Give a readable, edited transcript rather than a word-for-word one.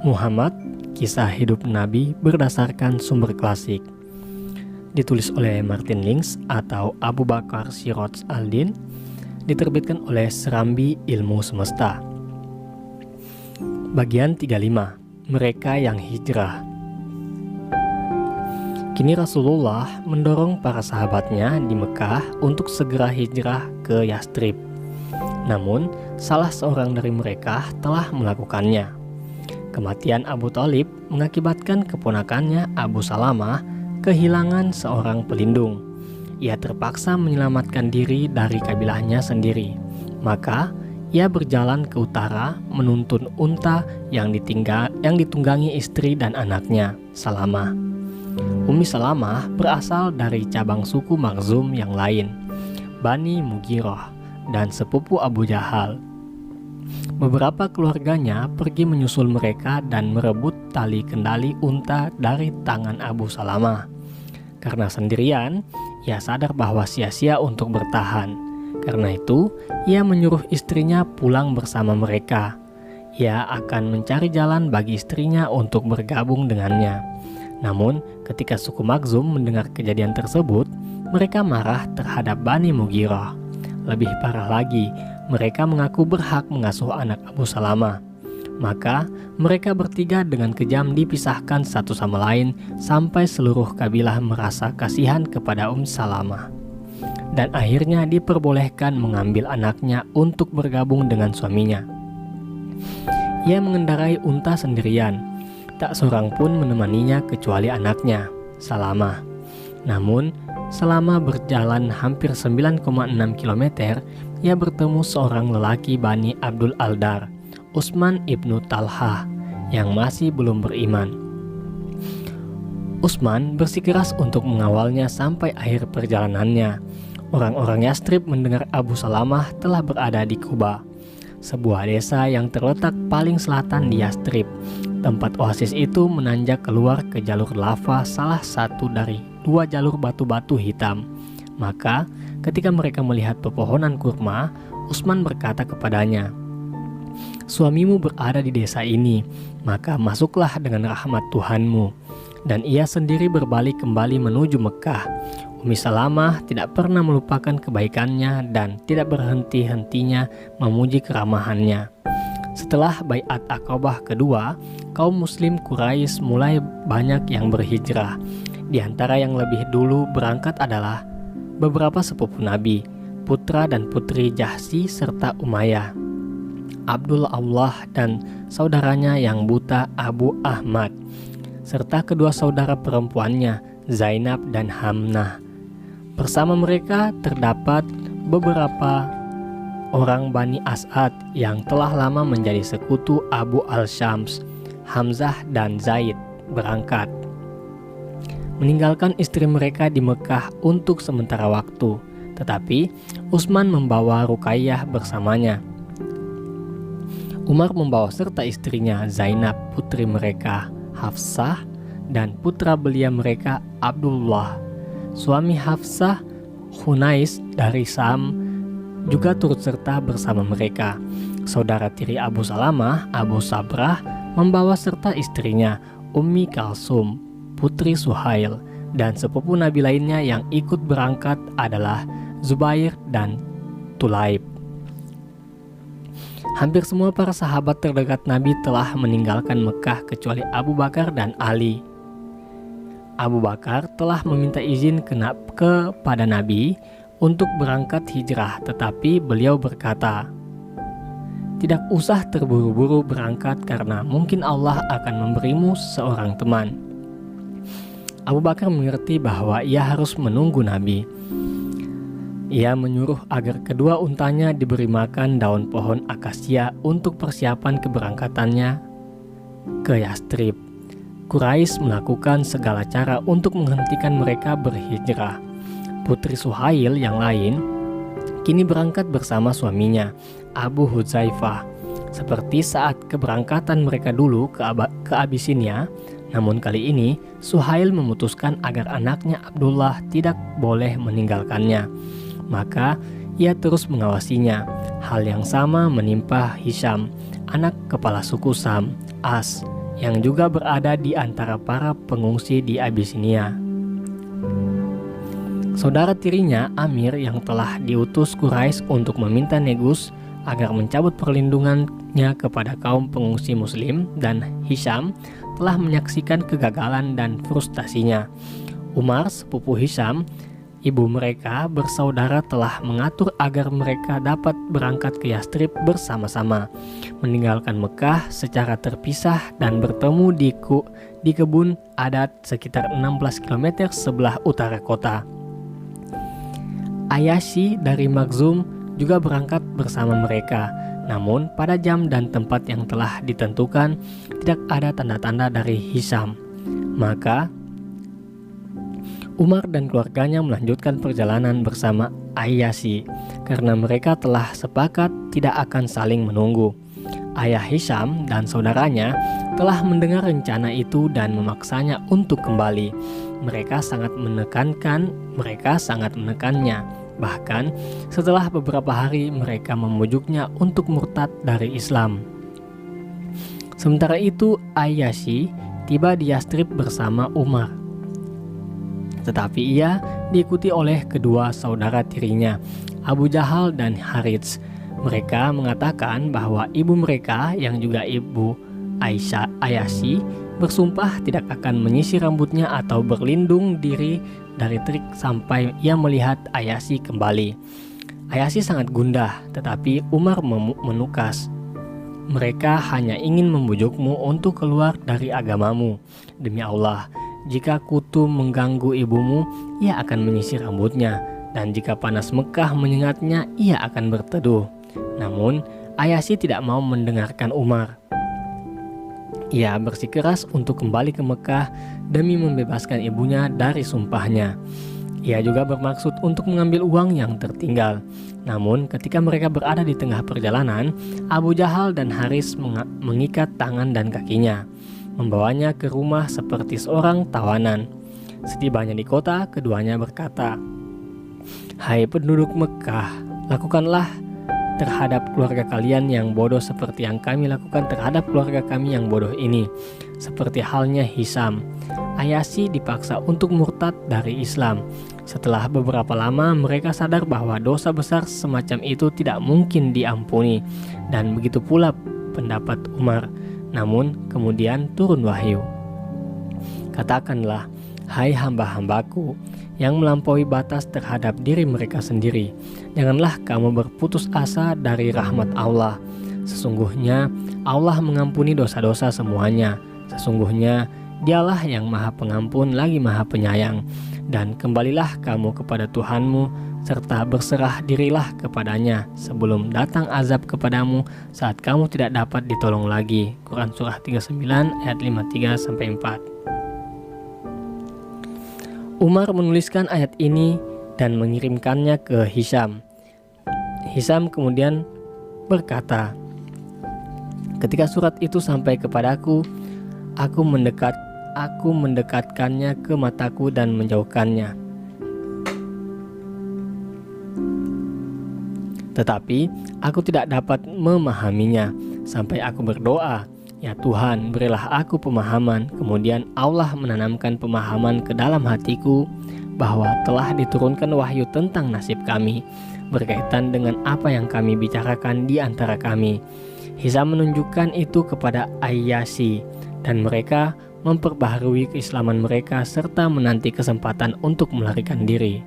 Muhammad, kisah hidup Nabi berdasarkan sumber klasik. Ditulis oleh Martin Lings atau Abu Bakar Siraj Al-Din, diterbitkan oleh Serambi Ilmu Semesta. Bagian 35, mereka yang hijrah. Kini Rasulullah mendorong para sahabatnya di Mekah untuk segera hijrah ke Yastrib. Namun, salah seorang dari mereka telah melakukannya. Kematian Abu Thalib mengakibatkan keponakannya Abu Salamah kehilangan seorang pelindung. Ia terpaksa menyelamatkan diri dari kabilahnya sendiri. Maka, ia berjalan ke utara menuntun unta yang ditunggangi istri dan anaknya, Salamah. Ummi Salamah berasal dari cabang suku Makhzum yang lain, Bani Mughirah, dan sepupu Abu Jahal. Beberapa keluarganya pergi menyusul mereka dan merebut tali kendali unta dari tangan Abu Salamah. Karena sendirian, ia sadar bahwa sia-sia untuk bertahan. Karena itu, ia menyuruh istrinya pulang bersama mereka. Ia akan mencari jalan bagi istrinya untuk bergabung dengannya. Namun, ketika suku Makhzum mendengar kejadian tersebut, mereka marah terhadap Bani Mughirah. Lebih parah lagi, mereka mengaku berhak mengasuh anak Abu Salamah. Maka, mereka bertiga dengan kejam dipisahkan satu sama lain sampai seluruh kabilah merasa kasihan kepada Salamah. Dan akhirnya diperbolehkan mengambil anaknya untuk bergabung dengan suaminya. Ia mengendarai unta sendirian. Tak seorang pun menemaninya kecuali anaknya, Salamah. Namun, selama berjalan hampir 9,6 km, ia bertemu seorang lelaki Bani Abdul Aldar, Utsman ibnu Talhah, yang masih belum beriman. Utsman bersikeras untuk mengawalnya sampai akhir perjalanannya. Orang-orang Yastrib mendengar Abu Salamah telah berada di Quba, sebuah desa yang terletak paling selatan di Yastrib. Tempat oasis itu menanjak keluar ke jalur lava, salah satu dari 2 jalur batu-batu hitam. Maka, ketika mereka melihat pepohonan kurma, Utsman berkata kepadanya, "Suamimu berada di desa ini, maka masuklah dengan rahmat Tuhanmu." Dan ia sendiri berbalik kembali menuju Mekah. Ummi Salamah tidak pernah melupakan kebaikannya dan tidak berhenti-hentinya memuji keramahannya. Setelah Baiat Aqabah kedua, kaum muslim Quraisy mulai banyak yang berhijrah. Di antara yang lebih dulu berangkat adalah beberapa sepupu Nabi, putra dan putri Jahsy serta Umayyah, Abdul Allah dan saudaranya yang buta Abu Ahmad, serta kedua saudara perempuannya Zainab dan Hamnah. Bersama mereka terdapat beberapa orang Bani As'ad yang telah lama menjadi sekutu Abu Al-Syams. Hamzah dan Zaid berangkat, meninggalkan istri mereka di Mekah untuk sementara waktu. Tetapi Utsman membawa Ruqayyah bersamanya. Umar membawa serta istrinya Zainab, putri mereka Hafsah, dan putra belia mereka Abdullah. Suami Hafsah, Hunais dari Sam, juga turut serta bersama mereka. Saudara tiri Abu Salamah, Abu Sabrah, membawa serta istrinya Ummi Kalsum, putri Suhail, dan sepupu Nabi lainnya yang ikut berangkat adalah Zubair dan Tulaib. Hampir semua para sahabat terdekat Nabi telah meninggalkan Mekah kecuali Abu Bakar dan Ali. Abu Bakar telah meminta izin kepada Nabi untuk berangkat hijrah, tetapi beliau berkata, "Tidak usah terburu-buru berangkat karena mungkin Allah akan memberimu seorang teman." Abu Bakar mengerti bahwa ia harus menunggu Nabi. Ia menyuruh agar kedua untanya diberi makan daun pohon akasia untuk persiapan keberangkatannya ke Yastrib. Quraisy melakukan segala cara untuk menghentikan mereka berhijrah. Putri Suhail yang lain kini berangkat bersama suaminya, Abu Hudzaifah. Seperti saat keberangkatan mereka dulu ke Abisinia, namun kali ini Suhail memutuskan agar anaknya Abdullah tidak boleh meninggalkannya. Maka ia terus mengawasinya. Hal yang sama menimpa Hisham, anak kepala suku Sam, As, yang juga berada di antara para pengungsi di Abisinia. Saudara tirinya Amir yang telah diutus Quraisy untuk meminta Negus agar mencabut perlindungannya kepada kaum pengungsi muslim, dan Hisham telah menyaksikan kegagalan dan frustasinya. Umar, sepupu Hisham, ibu mereka bersaudara, telah mengatur agar mereka dapat berangkat ke Yastrib bersama-sama, meninggalkan Mekah secara terpisah dan bertemu di kebun adat sekitar 16 km sebelah utara kota. Ayyashi dari Makhzum juga berangkat bersama mereka, namun pada jam dan tempat yang telah ditentukan tidak ada tanda-tanda dari Hisham. Maka Umar dan keluarganya melanjutkan perjalanan bersama Ayyashi karena mereka telah sepakat tidak akan saling menunggu. Ayah Hisham dan saudaranya telah mendengar rencana itu dan memaksanya untuk kembali. Mereka sangat menekannya. Bahkan setelah beberapa hari mereka memujuknya untuk murtad dari Islam. Sementara itu Ayyashi tiba di Yastrib bersama Umar. Tetapi ia diikuti oleh kedua saudara tirinya, Abu Jahal dan Harits. Mereka mengatakan bahwa ibu mereka yang juga ibu Ayyashi bersumpah tidak akan menyisir rambutnya atau berlindung diri dari trik sampai ia melihat Ayyashi kembali. Ayyashi sangat gundah, tetapi Umar menukas. Mereka hanya ingin membujukmu untuk keluar dari agamamu. Demi Allah, jika kutu mengganggu ibumu, ia akan menyisir rambutnya, dan jika panas Mekah menyengatnya, ia akan berteduh. Namun, Ayyashi tidak mau mendengarkan Umar. Ia bersikeras untuk kembali ke Mekah demi membebaskan ibunya dari sumpahnya. Ia juga bermaksud untuk mengambil uang yang tertinggal. Namun ketika mereka berada di tengah perjalanan, Abu Jahal dan Haris mengikat tangan dan kakinya, membawanya ke rumah seperti seorang tawanan. Setibanya di kota, keduanya berkata, "Hai penduduk Mekah, lakukanlah terhadap keluarga kalian yang bodoh seperti yang kami lakukan terhadap keluarga kami yang bodoh ini." Seperti halnya Hisham, Ayyashi dipaksa untuk murtad dari Islam. Setelah beberapa lama mereka sadar bahwa dosa besar semacam itu tidak mungkin diampuni, dan begitu pula pendapat Umar. Namun kemudian turun wahyu. "Katakanlah, hai hamba-hambaku yang melampaui batas terhadap diri mereka sendiri, janganlah kamu berputus asa dari rahmat Allah. Sesungguhnya Allah mengampuni dosa-dosa semuanya. Sesungguhnya Dialah yang Maha Pengampun lagi Maha Penyayang. Dan kembalilah kamu kepada Tuhanmu, serta berserah dirilah kepadanya sebelum datang azab kepadamu saat kamu tidak dapat ditolong lagi." Quran Surah 39 ayat 53-4. Umar menuliskan ayat ini dan mengirimkannya ke Hisham. Hisham kemudian berkata, "Ketika surat itu sampai kepadaku, aku mendekatkannya ke mataku dan menjauhkannya. Tetapi aku tidak dapat memahaminya sampai aku berdoa, 'Ya Tuhan, berilah aku pemahaman.' Kemudian Allah menanamkan pemahaman ke dalam hatiku bahwa telah diturunkan wahyu tentang nasib kami, berkaitan dengan apa yang kami bicarakan di antara kami." Hisham menunjukkan itu kepada Ayyashi, dan mereka memperbaharui keislaman mereka serta menanti kesempatan untuk melarikan diri.